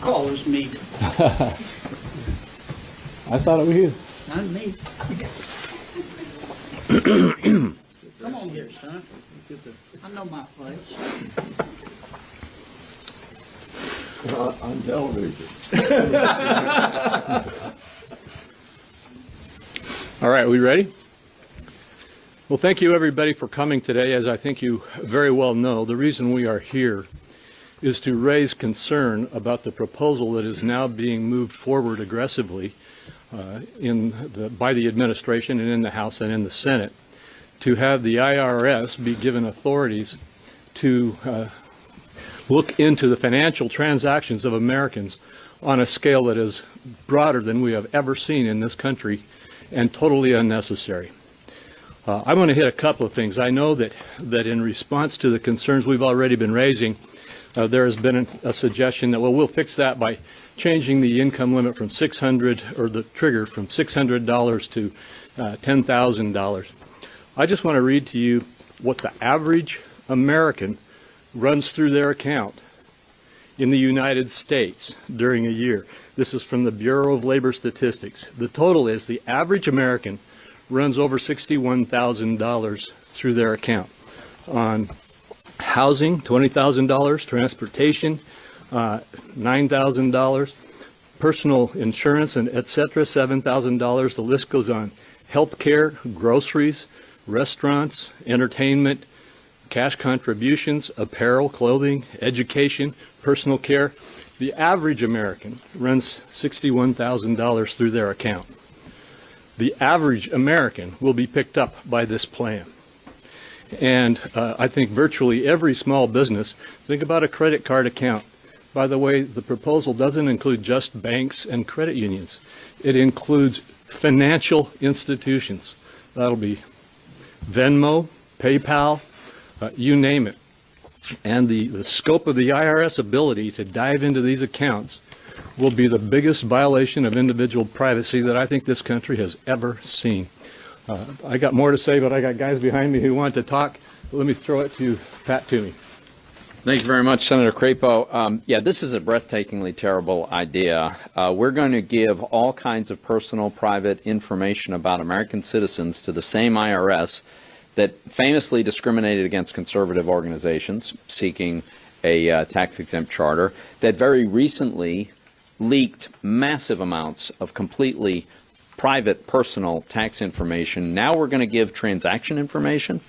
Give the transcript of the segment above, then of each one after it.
callers meet. I thought it was you. Not me. Come on here, son. I know my place. On television. All right, we ready? Well, thank you everybody for coming today. As I think you very well know, the reason we are here is to raise concern about the proposal that is now being moved forward aggressively by the administration and in the House and in the Senate to have the IRS be given authorities to look into the financial transactions of Americans on a scale that is broader than we have ever seen in this country and totally unnecessary. I want to hit a couple of things. I know that in response to the concerns we've already been raising, there has been a suggestion that, well, we'll fix that by changing the income limit from $600, or the trigger from $600 to $10,000. I just want to read to you what the average American runs through their account in the United States during a year. This is from the Bureau of Labor Statistics. The total is the average American runs over $61,000 through their account on housing, $20,000, transportation, $9,000, personal insurance, and etc., $7,000. The list goes on. Health care, groceries, restaurants, entertainment, cash contributions, apparel, clothing, education, personal care. The average American runs $61,000 through their account. The average American will be picked up by this plan. And I think virtually every small business, think about a credit card account. By the way, the proposal doesn't include just banks and credit unions. It includes financial institutions. That'll be Venmo, PayPal, you name it. And the scope of the IRS ability to dive into these accounts will be the biggest violation of individual privacy that I think this country has ever seen. I got more to say, but I got guys behind me who want to talk. Let me throw it to Pat Toomey. Thank you very much, Senator Crapo. Yeah, this is a breathtakingly terrible idea. We're going to give all kinds of personal, private information about American citizens to the same IRS that famously discriminated against conservative organizations seeking a tax-exempt charter, that very recently leaked massive amounts of completely private, personal tax information. Now we're going to give transaction information.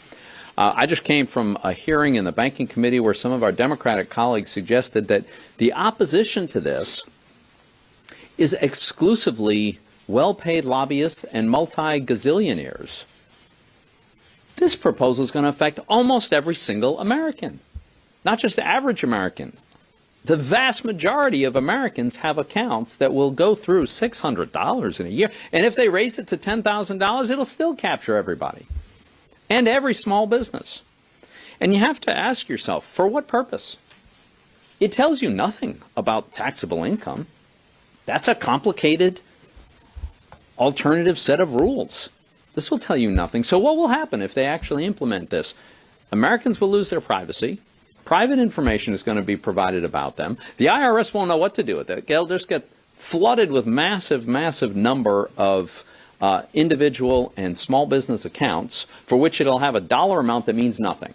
I just came from a hearing in the Banking Committee where some of our Democratic colleagues suggested that the opposition to this is exclusively well-paid lobbyists and multi-gazillionaires. This proposal is going to affect almost every single American, not just the average American. The vast majority of Americans have accounts that will go through $600 in a year. And if they raise it to $10,000, it'll still capture everybody and every small business. And you have to ask yourself, for what purpose? It tells you nothing about taxable income. That's a complicated alternative set of rules. This will tell you nothing. So what will happen if they actually implement this? Americans will lose their privacy. Private information is going to be provided about them. The IRS won't know what to do with it. They'll just get flooded with massive, massive number of individual and small business accounts for which it'll have a dollar amount that means nothing.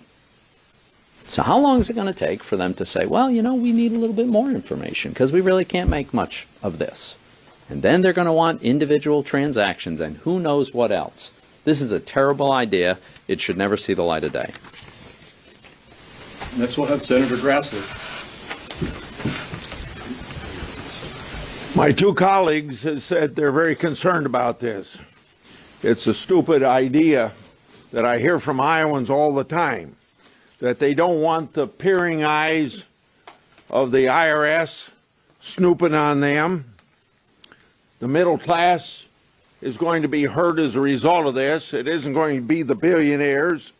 So how long is it going to take for them to say, well, you know, we need a little bit more information because we really can't make much of this? And then they're going to want individual transactions and who knows what else. This is a terrible idea. It should never see the light of day. Next we'll have Senator Grassley. My two colleagues have said they're very concerned about this. It's a stupid idea that I hear from Iowans all the time, that they don't want the peering eyes of the IRS snooping on them. The middle class is going to be hurt as a result of this. It isn't going to be the billionaires.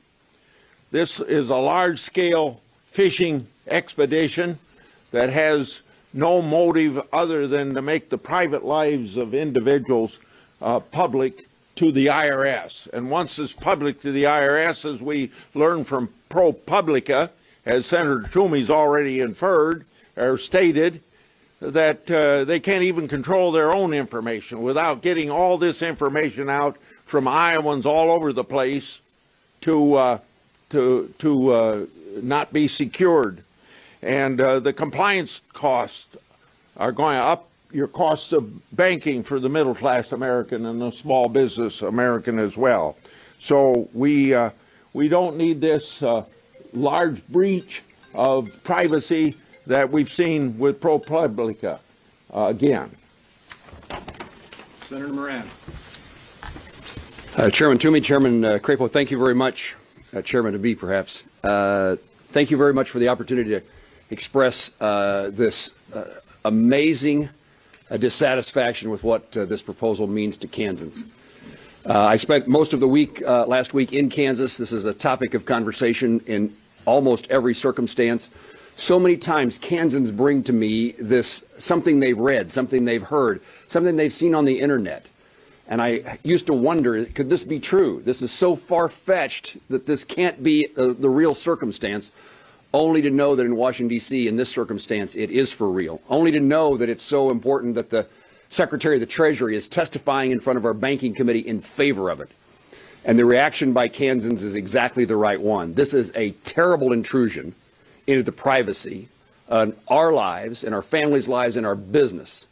This is a large-scale fishing expedition that has no motive other than to make the private lives of individuals public to the IRS. And once it's public to the IRS, as we learned from ProPublica, as Senator Toomey's already inferred or stated, that they can't even control their own information without getting all this information out from Iowans all over the place to not be secured. And the compliance costs are going up, your cost of banking for the middle class American and the small business American as well. So we don't need this large breach of privacy that we've seen with ProPublica again. Senator Moran. Chairman Toomey, Chairman Crapo, thank you very much. Chairman to be, perhaps. Thank you very much for the opportunity to express this amazing dissatisfaction with what this proposal means to Kansans. I spent most of the week last week in Kansas. This is a topic of conversation in almost every circumstance. So many times Kansans bring to me this something they've read, something they've heard, something they've seen on the internet. And I used to wonder, could this be true? This is so far-fetched that this can't be the real circumstance, only to know that in Washington, D.C., in this circumstance, it is for real. Only to know that it's so important that the Secretary of the Treasury is testifying in front of our banking committee in favor of it. And the reaction by Kansans is exactly the right one. This is a terrible intrusion into the privacy of our lives and our families' lives and our business.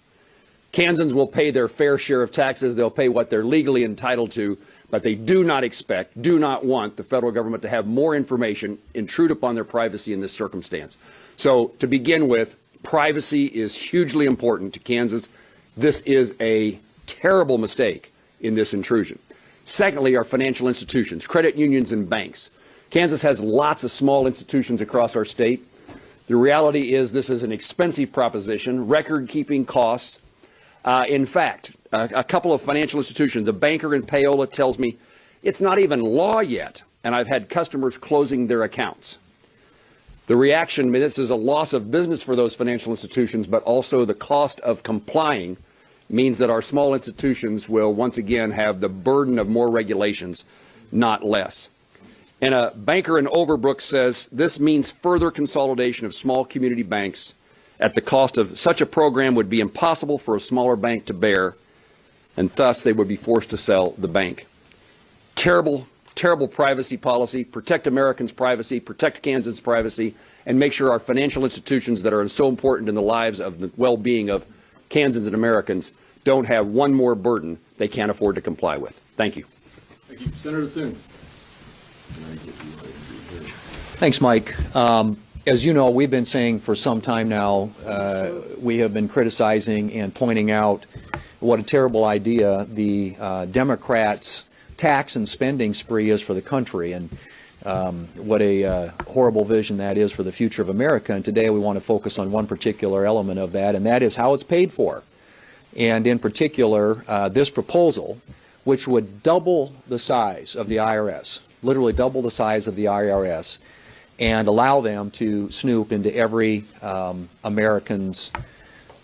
Kansans will pay their fair share of taxes. They'll pay what they're legally entitled to, but they do not expect, do not want the federal government to have more information intrude upon their privacy in this circumstance. So to begin with, privacy is hugely important to Kansas. This is a terrible mistake in this intrusion. Secondly, our financial institutions, credit unions and banks. Kansas has lots of small institutions across our state. The reality is this is an expensive proposition, record-keeping costs. In fact, a couple of financial institutions, a banker in Paola tells me it's not even law yet, and I've had customers closing their accounts. The reaction, I mean, this is a loss of business for those financial institutions, but also the cost of complying means that our small institutions will once again have the burden of more regulations, not less. And a banker in Overbrook says this means further consolidation of small community banks at the cost of such a program would be impossible for a smaller bank to bear, and thus they would be forced to sell the bank. Terrible, terrible privacy policy. Protect Americans' privacy, protect Kansas' privacy, and make sure our financial institutions that are so important in the lives of the well-being of Kansans and Americans don't have one more burden they can't afford to comply with. Thank you. Thank you. Senator Thune. Thanks, Mike. As you know, we've been saying for some time now, we have been criticizing and pointing out what a terrible idea the Democrats' tax and spending spree is for the country, and what a horrible vision that is for the future of America. And today we want to focus on one particular element of that, and that is how it's paid for. And in particular, this proposal, which would double the size of the IRS, literally double the size of the IRS, and allow them to snoop into every American's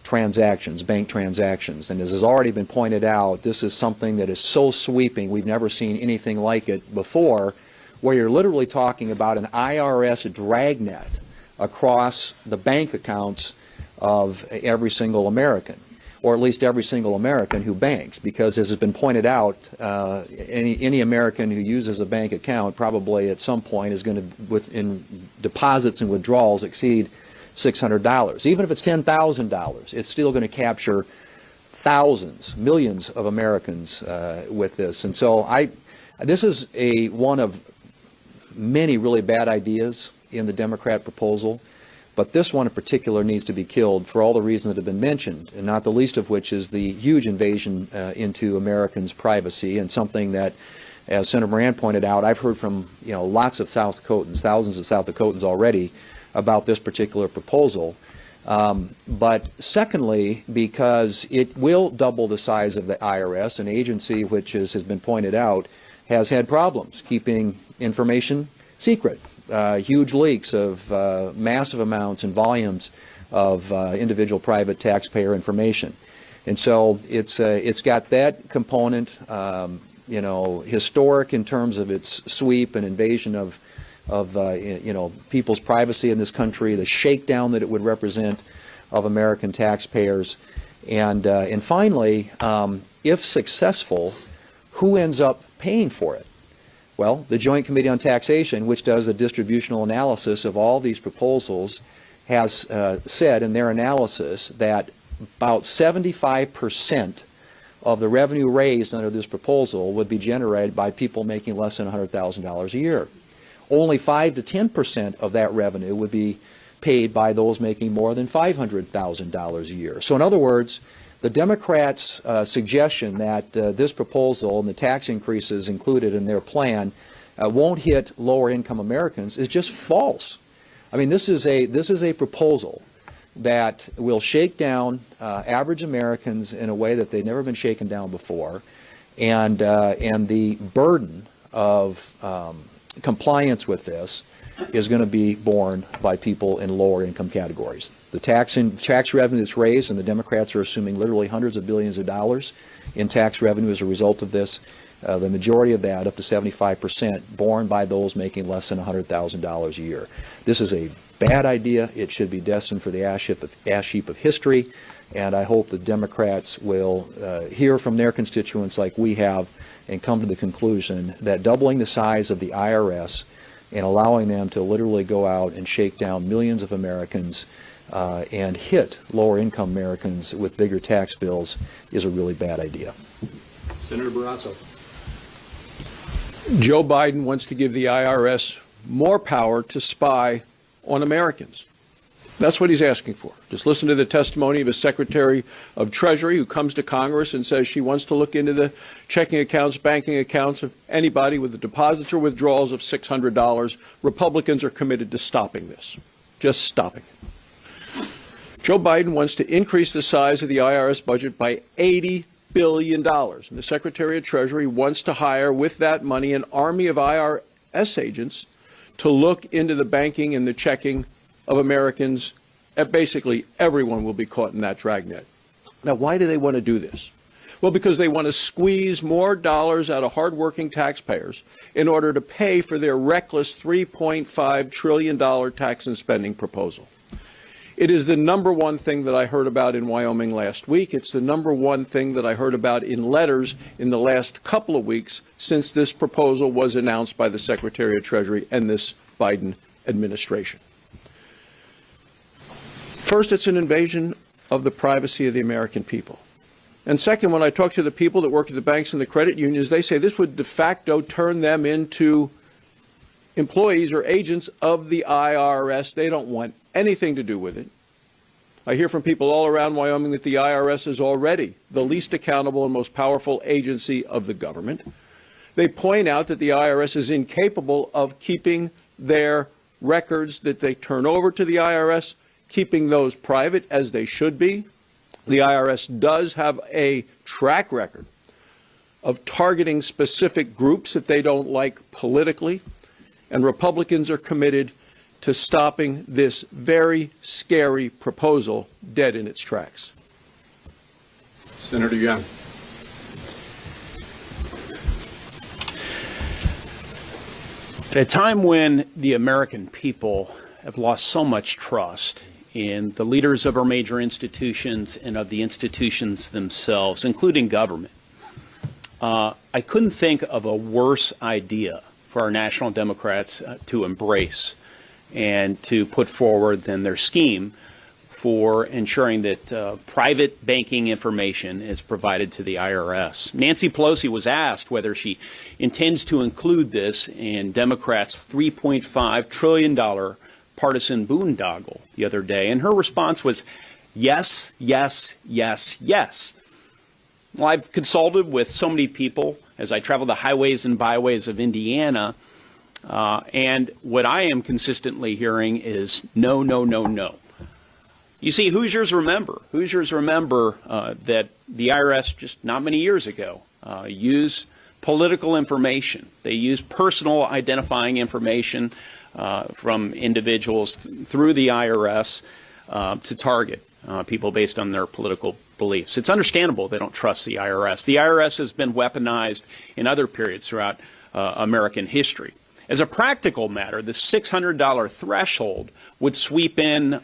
transactions, bank transactions. And as has already been pointed out, this is something that is so sweeping. We've never seen anything like it before, where you're literally talking about an IRS dragnet across the bank accounts of every single American, or at least every single American who banks, because as has been pointed out, any American who uses a bank account probably at some point is going to, in deposits and withdrawals, exceed $600. Even if it's $10,000, it's still going to capture thousands, millions of Americans with this. And so this is one of many really bad ideas in the Democrat proposal. But this one in particular needs to be killed for all the reasons that have been mentioned, and not the least of which is the huge invasion into Americans' privacy, and something that, as Senator Moran pointed out, I've heard from lots of South Dakotans, thousands of South Dakotans already, about this particular proposal. But secondly, because it will double the size of the IRS, an agency which, as has been pointed out, has had problems keeping information secret. Huge leaks of massive amounts and volumes of individual private taxpayer information. And so it's got that component, historic in terms of its sweep and invasion of people's privacy in this country, the shakedown that it would represent. of American taxpayers. And finally, if successful, who ends up paying for it? Well, the Joint Committee on Taxation, which does a distributional analysis of all these proposals, has said in their analysis that about 75% of the revenue raised under this proposal would be generated by people making less than $100,000 a year. Only 5 to 10% of that revenue would be paid by those making more than $500,000 a year. So in other words, the Democrats' suggestion that this proposal and the tax increases included in their plan won't hit lower income Americans is just false. I mean, this is a proposal that will shake down average Americans in a way that they've never been shaken down before, and the burden of compliance with this is going to be borne by people in lower income categories. The tax revenue that's raised, and the Democrats are assuming literally hundreds of billions of dollars in tax revenue as a result of this, the majority of that, up to 75%, borne by those making less than $100,000 a year. This is a bad idea. It should be destined for the ash heap of history, and I hope the Democrats will hear from their constituents like we have and come to the conclusion that doubling the size of the IRS and allowing them to literally go out and shake down millions of Americans and hit lower income Americans with bigger tax bills is a really bad idea. Senator Barrasso. Joe Biden wants to give the IRS more power to spy on Americans. That's what he's asking for. Just listen to the testimony of a Secretary of Treasury who comes to Congress and says she wants to look into the checking accounts, banking accounts of anybody with the deposits or withdrawals of $600. Republicans are committed to stopping this. Just stopping it. Joe Biden wants to increase the size of the IRS budget by $80 billion. And the Secretary of Treasury wants to hire, with that money, an army of IRS agents to look into the banking and the checking of Americans. Basically, everyone will be caught in that dragnet. Now, why do they want to do this? Well, because they want to squeeze more dollars out of hardworking taxpayers in order to pay for their reckless $3.5 trillion tax and spending proposal. It is the number one thing that I heard about in Wyoming last week. It's the number one thing that I heard about in letters in the last couple of weeks since this proposal was announced by the Secretary of Treasury and this Biden administration. First, it's an invasion of the privacy of the American people. And second, when I talk to the people that work at the banks and the credit unions, they say this would de facto turn them into employees or agents of the IRS. They don't want anything to do with it. I hear from people all around Wyoming that the IRS is already the least accountable and most powerful agency of the government. They point out that the IRS is incapable of keeping their records that they turn over to the IRS, keeping those private as they should be. The IRS does have a track record of targeting specific groups that they don't like politically, and Republicans are committed to stopping this very scary proposal dead in its tracks. Senator Young. At a time when the American people have lost so much trust in the leaders of our major institutions and of the institutions themselves, including government, I couldn't think of a worse idea for our national Democrats to embrace and to put forward than their scheme for ensuring that private banking information is provided to the IRS. Nancy Pelosi was asked whether she intends to include this in Democrats' $3.5 trillion partisan boondoggle the other day, and her response was yes, yes, yes, yes. Well, I've consulted with so many people as I travel the highways and byways of Indiana, and what I am consistently hearing is no, no, no, no. You see, Hoosiers remember that the IRS just not many years ago used political information. They used personal identifying information from individuals through the IRS to target people based on their political beliefs. It's understandable they don't trust the IRS. The IRS has been weaponized in other periods throughout American history. As a practical matter, the $600 threshold would sweep in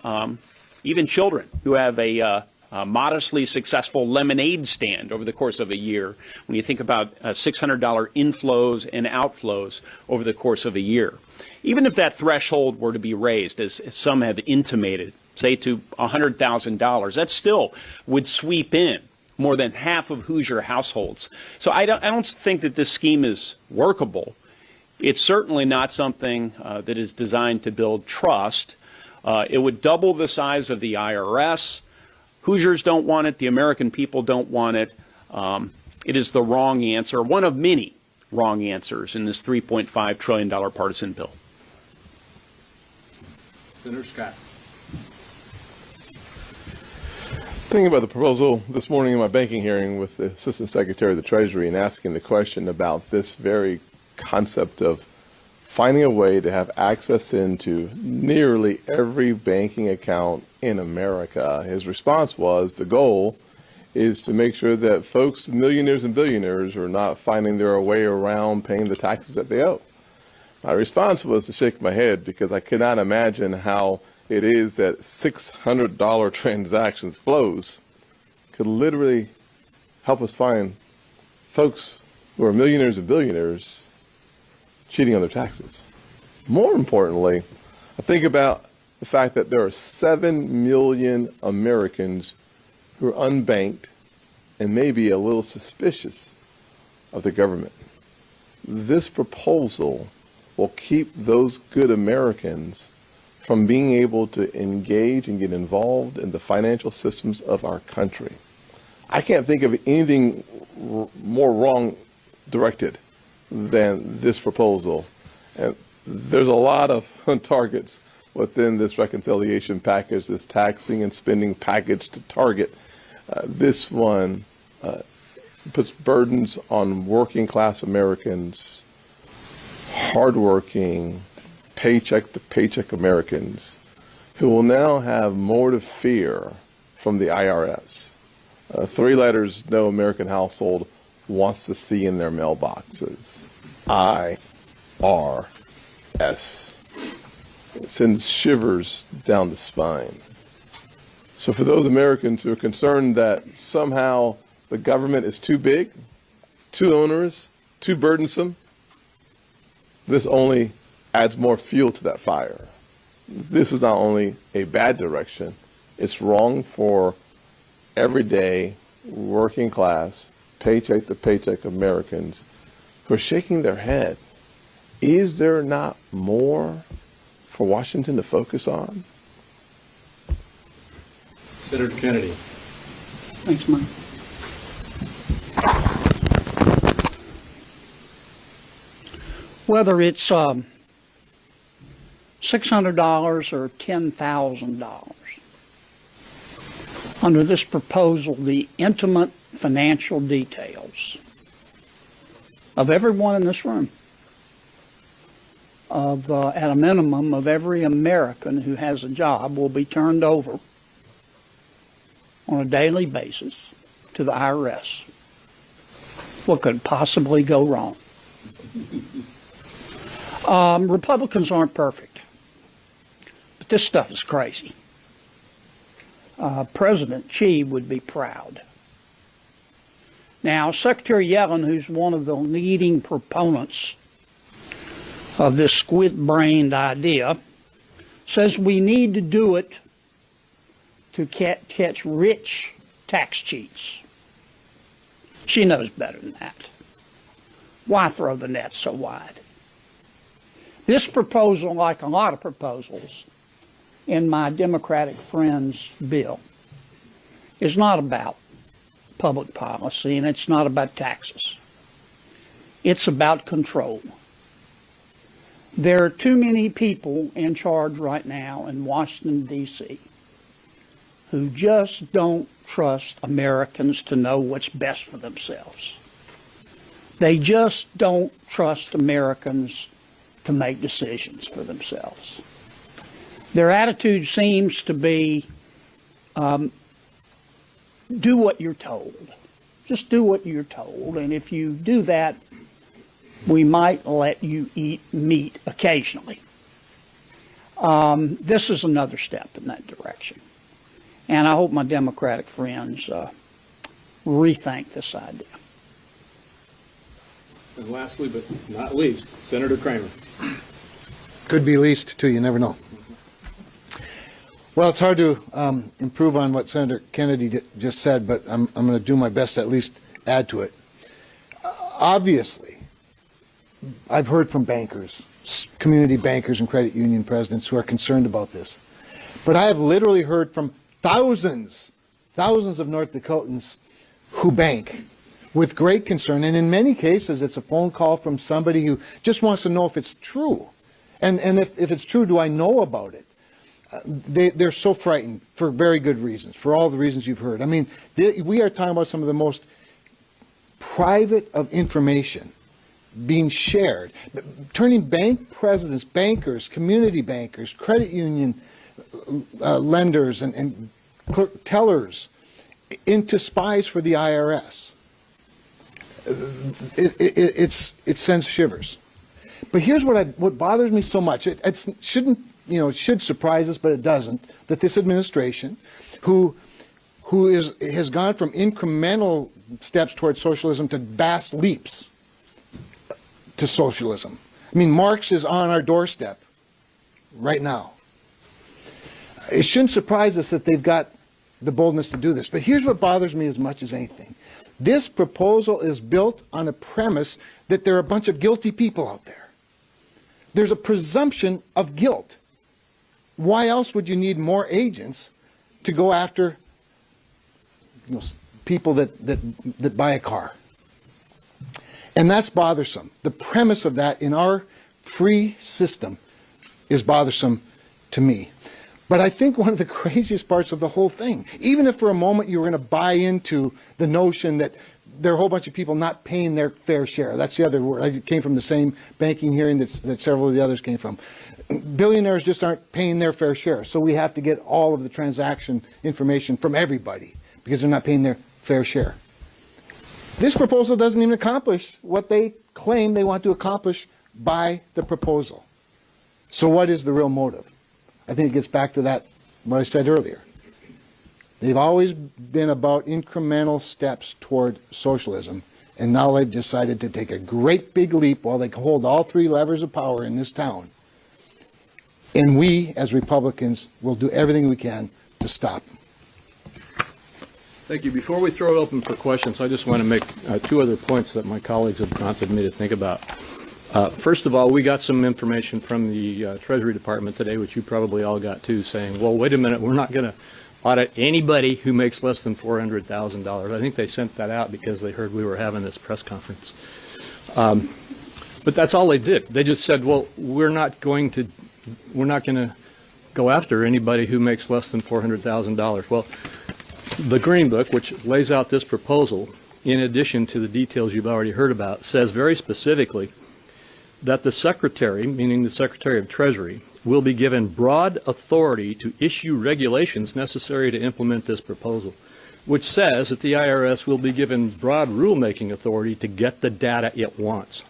even children who have a modestly successful lemonade stand over the course of a year, when you think about $600 inflows and outflows over the course of a year. Even if that threshold were to be raised, as some have intimated, say to $100,000, that still would sweep in more than half of Hoosier households. So I don't think that this scheme is workable. It's certainly not something that is designed to build trust. It would double the size of the IRS. Hoosiers don't want it. The American people don't want it. It is the wrong answer, one of many wrong answers in this $3.5 trillion partisan bill. Senator Scott. Thinking about the proposal this morning in my banking hearing with the Assistant Secretary of the Treasury and asking the question about this very concept of finding a way to have access into nearly every banking account in America. His response was the goal is to make sure that folks, millionaires and billionaires, are not finding their way around paying the taxes that they owe. My response was to shake my head because I cannot imagine how it is that $600 transactions flows could literally help us find folks who are millionaires and billionaires cheating on their taxes. More importantly, I think about the fact that there are 7 million Americans who are unbanked and maybe a little suspicious of the government. This proposal will keep those good Americans from being able to engage and get involved in the financial systems of our country. I can't think of anything more wrong directed than this proposal. And there's a lot of targets within this reconciliation package, this taxing and spending package to target. This one puts burdens on working class Americans, hardworking, paycheck to paycheck Americans who will now have more to fear from the IRS. 3 letters no American household wants to see in their mailboxes. IRS. It sends shivers down the spine. So for those Americans who are concerned that somehow the government is too big, too onerous, too burdensome, this only adds more fuel to that fire. This is not only a bad direction, it's wrong for everyday working class, paycheck to paycheck Americans who are shaking their head. Is there not more for Washington to focus on? Senator Kennedy. Thanks, Mike. Whether it's $600 or $10,000, under this proposal, the intimate financial details of everyone in this room, of at a minimum of every American who has a job, will be turned over on a daily basis to the IRS. What could possibly go wrong? Republicans aren't perfect, but this stuff is crazy. President Xi would be proud. Now, Secretary Yellen, who's one of the leading proponents of this squid-brained idea, says we need to do it to catch rich tax cheats. She knows better than that. Why throw the net so wide? This proposal, like a lot of proposals in my Democratic friend's bill, is not about public policy, and it's not about taxes. It's about control. There are too many people in charge right now in Washington, D.C., who just don't trust Americans to know what's best for themselves. They just don't trust Americans to make decisions for themselves. Their attitude seems to be, do what you're told. Just do what you're told, and if you do that, we might let you eat meat occasionally. This is another step in that direction. And I hope my Democratic friends rethink this idea. And lastly, but not least, Senator Kramer. Could be least, too. You never know. Well, it's hard to improve on what Senator Kennedy just said, but I'm going to do my best to at least add to it. Obviously, I've heard from bankers, community bankers and credit union presidents who are concerned about this. But I have literally heard from thousands of North Dakotans who bank with great concern. And in many cases, it's a phone call from somebody who just wants to know if it's true. And if it's true, do I know about it? They're so frightened for very good reasons, for all the reasons you've heard. I mean, we are talking about some of the most private of information being shared, turning bank presidents, bankers, community bankers, credit union lenders, and tellers into spies for the IRS. It sends shivers. But here's what bothers me so much. It shouldn't, it should surprise us, but it doesn't, that this administration, who has gone from incremental steps towards socialism to vast leaps to socialism. I mean, Marx is on our doorstep right now. It shouldn't surprise us that they've got the boldness to do this. But here's what bothers me as much as anything. This proposal is built on a premise that there are a bunch of guilty people out there. There's a presumption of guilt. Why else would you need more agents to go after people that buy a car? And that's bothersome. The premise of that in our free system is bothersome to me. But I think one of the craziest parts of the whole thing, even if for a moment you were going to buy into the notion that there are a whole bunch of people not paying their fair share. That's the other word. I came from the same banking hearing that several of the others came from. Billionaires just aren't paying their fair share. So we have to get all of the transaction information from everybody because they're not paying their fair share. This proposal doesn't even accomplish what they claim they want to accomplish by the proposal. So what is the real motive? I think it gets back to that, what I said earlier. They've always been about incremental steps toward socialism, and now they've decided to take a great big leap while they hold all three levers of power in this town. And we, as Republicans, will do everything we can to stop them. Thank you. Before we throw it open for questions, I just want to make two other points that my colleagues have prompted me to think about. First of all, we got some information from the Treasury Department today, which you probably all got too, saying, well, wait a minute, we're not going to audit anybody who makes less than $400,000. I think they sent that out because they heard we were having this press conference. But that's all they did. They just said, well, we're not going to go after anybody who makes less than $400,000. Well, the Green Book, which lays out this proposal, in addition to the details you've already heard about, says very specifically that the Secretary, meaning the Secretary of Treasury, will be given broad authority to issue regulations necessary to implement this proposal, which says that the IRS will be given broad rulemaking authority to get the data it wants.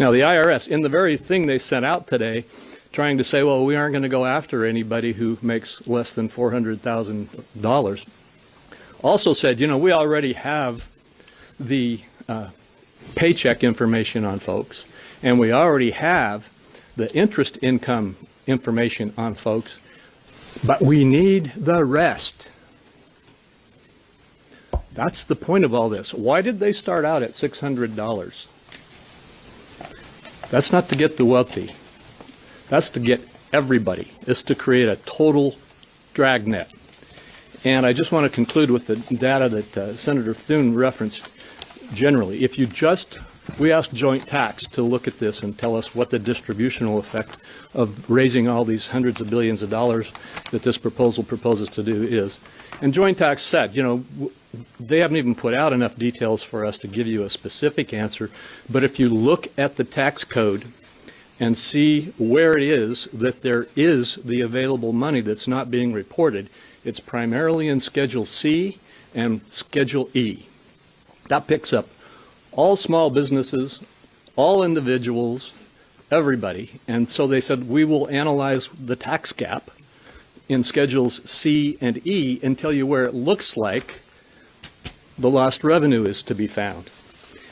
Now, the IRS, in the very thing they sent out today, trying to say, well, we aren't going to go after anybody who makes less than $400,000, also said, we already have the paycheck information on folks, and we already have the interest income information on folks, but we need the rest. That's the point of all this. Why did they start out at $600? That's not to get the wealthy. That's to get everybody. It's to create a total dragnet. And I just want to conclude with the data that Senator Thune referenced generally. We asked Joint Tax to look at this and tell us what the distributional effect of raising all these hundreds of billions of dollars that this proposal proposes to do is. And Joint Tax said, they haven't even put out enough details for us to give you a specific answer. But if you look at the tax code and see where it is that there is the available money that's not being reported, it's primarily in Schedule C and Schedule E. That picks up all small businesses, all individuals, everybody. And so they said, we will analyze the tax gap in Schedules C and E and tell you where it looks like the lost revenue is to be found.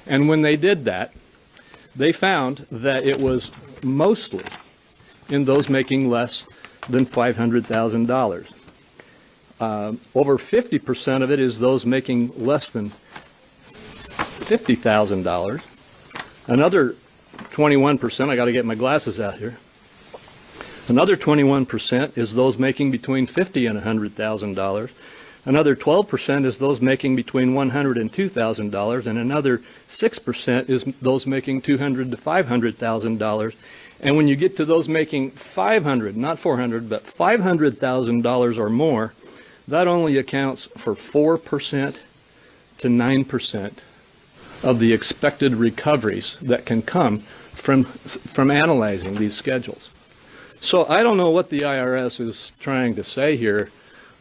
And when they did that, they found that it was mostly in those making less than $500,000. Over 50% of it is those making less than $50,000. Another 21%, I got to get my glasses out here. Another 21% is those making between $50,000 and $100,000. Another 12% is those making between $100,000 and $2,000, and another 6% is those making $200,000 to $500,000. And when you get to those making $500,000, not $400,000, but $500,000 or more, that only accounts for 4% to 9% of the expected recoveries that can come from analyzing these schedules. So I don't know what the IRS is trying to say here,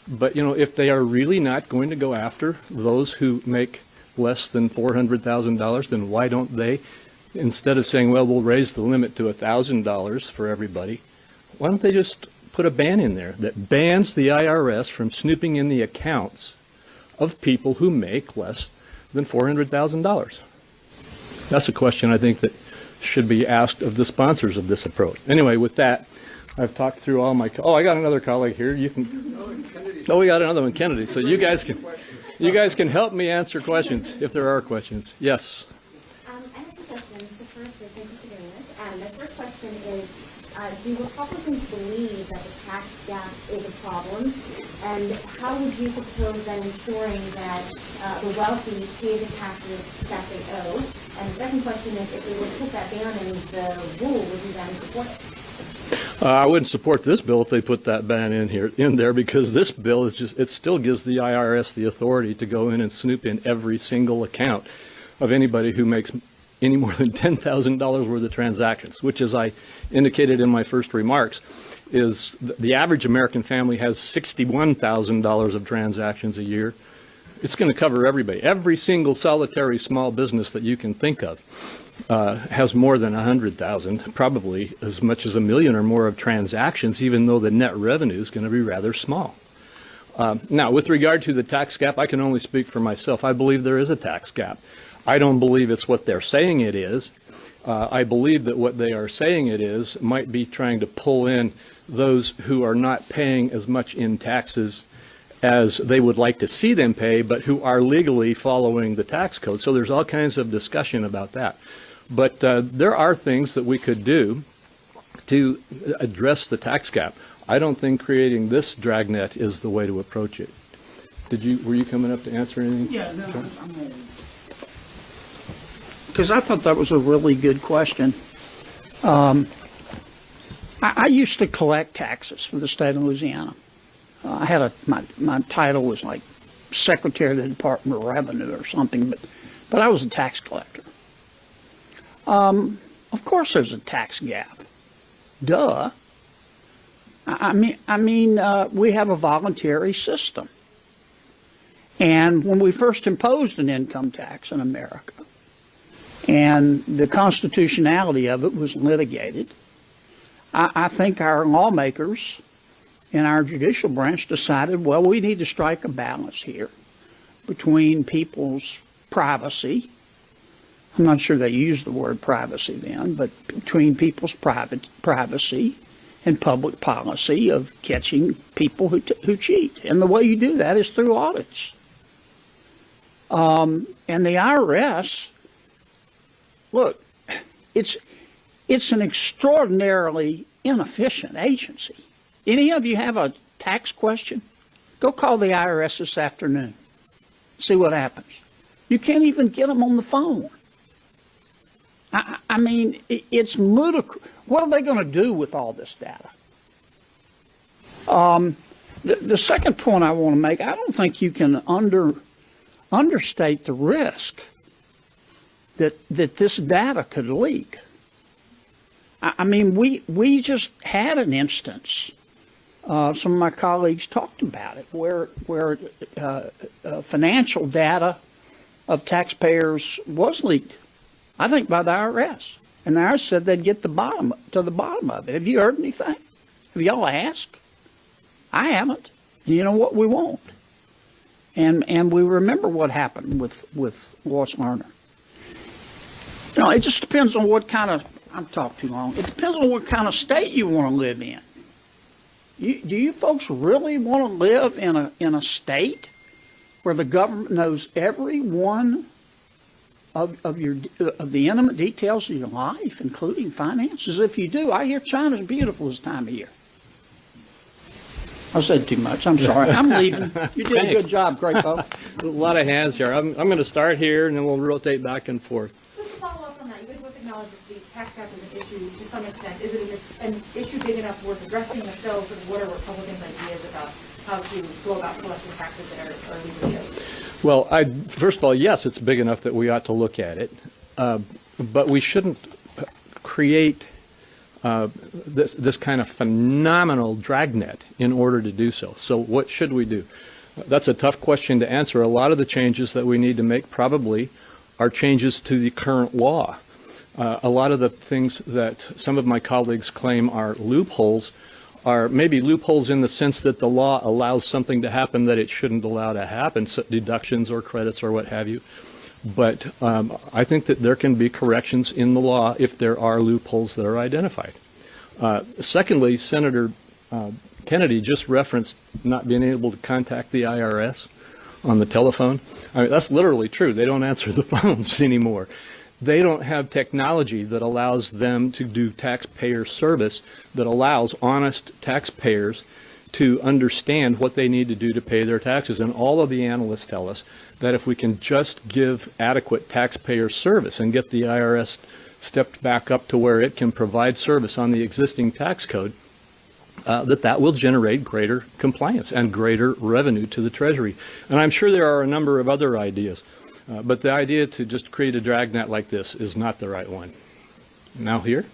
but if they are really not going to go after those who make less than $400,000, then why don't they, instead of saying, well, we'll raise the limit to $1,000 for everybody, why don't they just put a ban in there that bans the IRS from snooping in the accounts of people who make less than $400,000? That's a question I think that should be asked of the sponsors of this approach. Anyway, with that, I've talked through all my. Oh, I got another colleague here. You can. Oh, we got another one, Kennedy. So you guys can help me answer questions if there are questions. Yes. I have two questions. The first is, thank you for doing this. The first question is, do Republicans believe that the tax gap is a problem? And how would you propose then ensuring that the wealthy pay the taxes that they owe? And the second question is, if they were to put that ban in the rule, would you then support it? I wouldn't support this bill if they put that ban in there, because this bill it still gives the IRS the authority to go in and snoop in every single account of anybody who makes any more than $10,000 worth of transactions, which, as I indicated in my first remarks, is the average American family has $61,000 of transactions a year. It's going to cover everybody. Every single solitary small business that you can think of has more than 100,000, probably as much as 1 million or more of transactions, even though the net revenue is going to be rather small. Now, with regard to the tax gap, I can only speak for myself. I believe there is a tax gap. I don't believe it's what they're saying it is. I believe that what they are saying it is might be trying to pull in those who are not paying as much in taxes as they would like to see them pay, but who are legally following the tax code. So there's all kinds of discussion about that. But there are things that we could do to address the tax gap. I don't think creating this dragnet is the way to approach it. Were you coming up to answer anything? Yeah, no, because I thought that was a really good question. I used to collect taxes for the state of Louisiana. I had my title was like Secretary of the Department of Revenue or something, but I was a tax collector. Of course, there's a tax gap. Duh. I mean, we have a voluntary system, and when we first imposed an income tax in America, and the constitutionality of it was litigated, I think our lawmakers in our judicial branch decided, well, we need to strike a balance here between people's privacy. I'm not sure they used the word privacy then, but between people's privacy and public policy of catching people who cheat. And the way you do that is through audits. And the IRS, look, it's an extraordinarily inefficient agency. Any of you have a tax question? Go call the IRS this afternoon. See what happens. You can't even get them on the phone. I mean, it's ludicrous. What are they going to do with all this data? The second point I want to make, I don't think you can understate the risk that this data could leak. I mean, we just had an instance. Some of my colleagues talked about it, where financial data of taxpayers was leaked, I think, by the IRS. And the IRS said they'd get to the bottom of it. Have you heard anything? Have y'all asked? I haven't. You know what? We won't. And we remember what happened with Lost Learner. You know, it just depends on what kind of, I've talked too long, it depends on what kind of state you want to live in. Do you folks really want to live in a state where the government knows every one of the intimate details of your life, including finances? If you do, I hear China's beautiful this time of year. I said too much. I'm sorry. I'm leaving. You did a good job, Crapo. A lot of hands here. I'm going to start here, and then we'll rotate back and forth. Just to follow up on that, you guys both acknowledge that the tax gap is an issue to some extent. Is it an issue big enough worth addressing? If so, sort of what are Republicans' ideas about how to go about collecting taxes that are legally owed? Well, first of all, yes, it's big enough that we ought to look at it, but we shouldn't create this kind of phenomenal dragnet in order to do so. So what should we do? That's a tough question to answer. A lot of the changes that we need to make probably are changes to the current law. A lot of the things that some of my colleagues claim are loopholes are maybe loopholes in the sense that the law allows something to happen that it shouldn't allow to happen, so deductions or credits or what have you. But I think that there can be corrections in the law if there are loopholes that are identified. Secondly, Senator Kennedy just referenced not being able to contact the IRS on the telephone. I mean, that's literally true. They don't answer the phones anymore. They don't have technology that allows them to do taxpayer service, that allows honest taxpayers to understand what they need to do to pay their taxes. And all of the analysts tell us that if we can just give adequate taxpayer service and get the IRS stepped back up to where it can provide service on the existing tax code, that will generate greater compliance and greater revenue to the Treasury. And I'm sure there are a number of other ideas, but the idea to just create a dragnet like this is not the right one. Now here?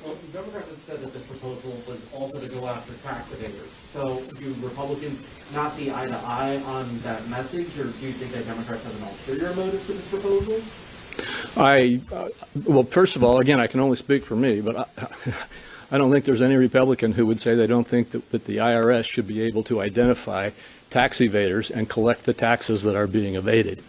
Well, the Democrats have said that this proposal was also to go after tax evaders. So do Republicans not see eye to eye on that message, or do you think that Democrats have an ulterior motive for this proposal? Well, first of all, again, I can only speak for me, but I don't think there's any Republican who would say they don't think that the IRS should be able to identify tax evaders and collect the taxes that are being evaded.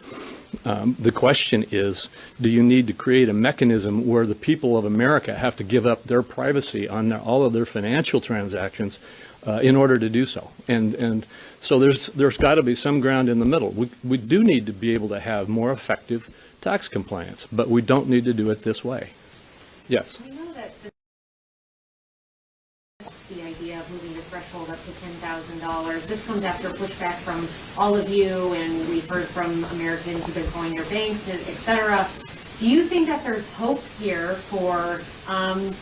The question is, do you need to create a mechanism where the people of America have to give up their privacy on all of their financial transactions in order to do so? And so there's got to be some ground in the middle. We do need to be able to have more effective tax compliance, but we don't need to do it this way. Yes? We know that the idea of moving the threshold up to $10,000, this comes after pushback from all of you, and we've heard from Americans who've been calling their banks, et cetera. Do you think that there's hope here for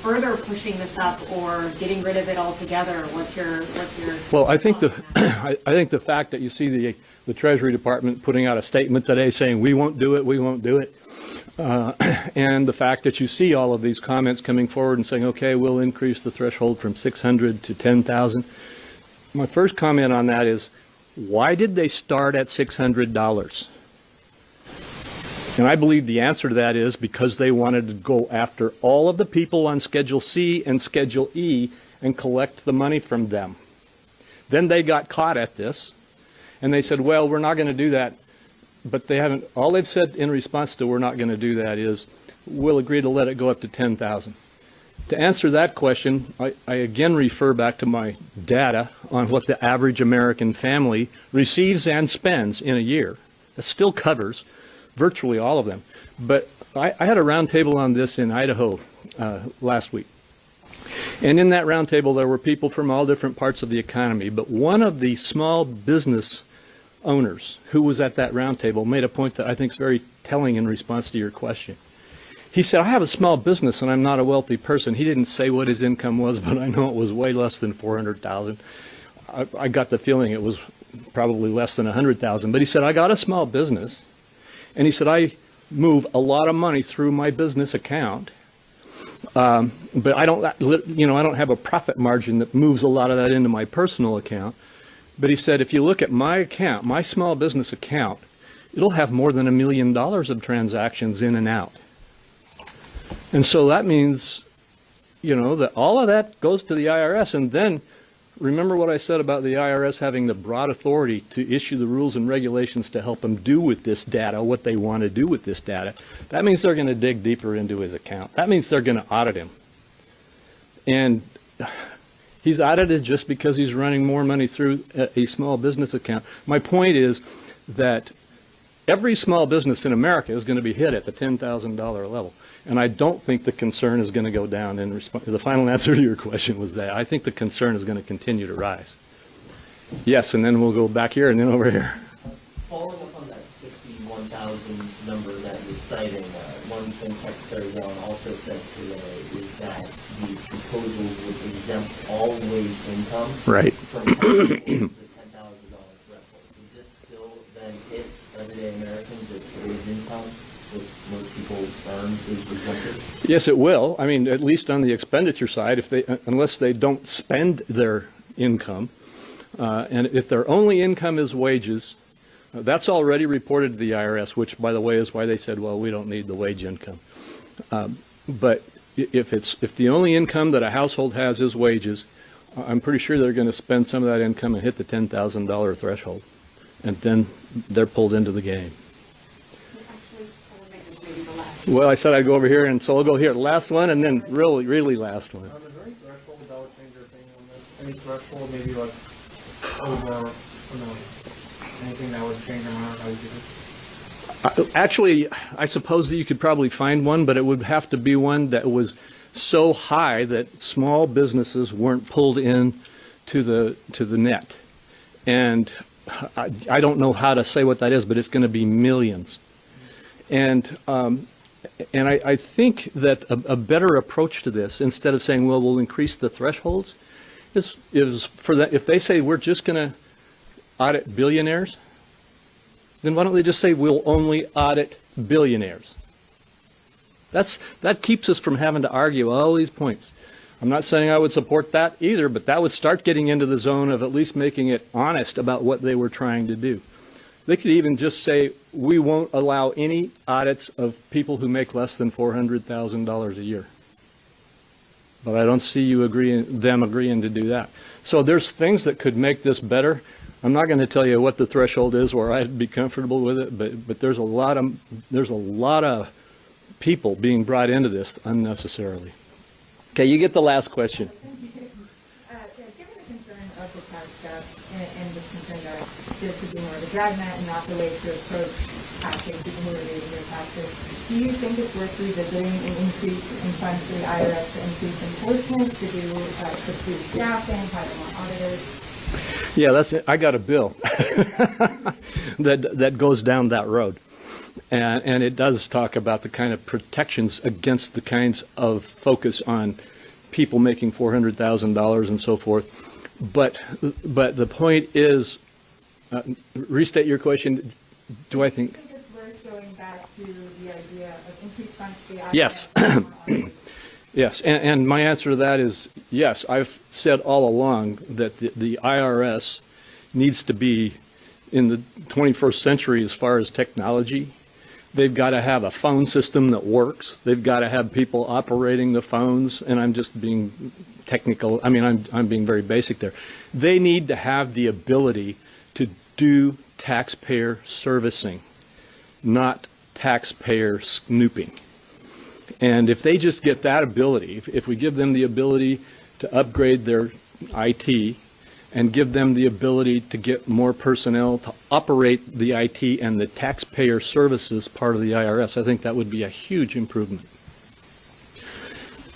further pushing this up or getting rid of it altogether? What's your Well, I think the fact that you see the Treasury Department putting out a statement today saying we won't do it, and the fact that you see all of these comments coming forward and saying, okay, we'll increase the threshold from 600 to 10,000. My first comment on that is, why did they start at $600? And I believe the answer to that is because they wanted to go after all of the people on Schedule C and Schedule E and collect the money from them. Then they got caught at this, and they said, well, we're not going to do that. But they haven't. All they've said in response to we're not going to do that is we'll agree to let it go up to 10,000. To answer that question, I again refer back to my data on what the average American family receives and spends in a year. That still covers virtually all of them. But I had a roundtable on this in Idaho last week. And in that roundtable, there were people from all different parts of the economy. But one of the small business owners who was at that roundtable made a point that I think is very telling in response to your question. He said, I have a small business and I'm not a wealthy person. He didn't say what his income was, but I know it was way less than $400,000. I got the feeling it was probably less than $100,000. But he said, I got a small business. And he said, I move a lot of money through my business account. But I don't have a profit margin that moves a lot of that into my personal account. But he said, if you look at my account, my small business account, it'll have more than $1 million of transactions in and out. And so that means, that all of that goes to the IRS. And then remember what I said about the IRS having the broad authority to issue the rules and regulations to help them do with this data what they want to do with this data. That means they're going to dig deeper into his account. That means they're going to audit him. And he's audited just because he's running more money through a small business account. My point is that every small business in America is going to be hit at the $10,000 level. And I don't think the concern is going to go down in response. The final answer to your question was that. I think the concern is going to continue to rise. Yes, and then we'll go back here and then over here. Following up on that 61,000 number that you're citing, one thing Secretary Yellen also said today is that the proposal would exempt all wage income Right. from the $10,000 threshold. Would this still then hit everyday Americans if wage income, which most people earn, is exempted? Yes, it will. I mean, at least on the expenditure side, if they, unless they don't spend their income, and if their only income is wages, that's already reported to the IRS, which, by the way, is why they said, well, we don't need the wage income. But if the only income that a household has is wages, I'm pretty sure they're going to spend some of that income and hit the $10,000 threshold, and then they're pulled into the game. Well, I said I'd go over here, and so I'll go here. Last one, and then really last one. Is there any threshold that would change your opinion on this? Any threshold, maybe like over, anything that would change your mind? How would you do it? Actually, I suppose that you could probably find one, but it would have to be one that was so high that small businesses weren't pulled in to the net. And I don't know how to say what that is, but it's going to be millions. And I think that a better approach to this, instead of saying, well, we'll increase the thresholds, is for that. If they say we're just going to audit billionaires, then why don't they just say we'll only audit billionaires? That keeps us from having to argue all these points. I'm not saying I would support that either, but that would start getting into the zone of at least making it honest about what they were trying to do. They could even just say, we won't allow any audits of people who make less than $400,000 a year. But I don't see them agreeing to do that. So there's things that could make this better. I'm not going to tell you what the threshold is where I'd be comfortable with it, but there's a lot of people being brought into this unnecessarily. Okay, you get the last question. Given the concern of the tax gap and the concern that this could be more of a dragnet and not the way to approach taxing people who are evading their taxes, do you think it's worth revisiting an increase in funds to the IRS to increase enforcement, to boost staffing, hire more auditors? Yeah, that's it. I got a bill that goes down that road. And it does talk about the kind of protections against the kinds of focus on people making $400,000 and so forth. But the point is, restate your question. Do I think? Do you think it's worth going back to the idea of increased funds to the IRS? Yes. Yes, and my answer to that is yes. I've said all along that the IRS needs to be in the 21st century as far as technology. They've got to have a phone system that works. They've got to have people operating the phones, and I'm just being technical. I mean, I'm being very basic there. They need to have the ability to do taxpayer servicing, not taxpayer snooping. And if they just get that ability, if we give them the ability to upgrade their IT and give them the ability to get more personnel to operate the IT and the taxpayer services part of the IRS, I think that would be a huge improvement.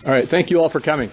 All right, thank you all for coming.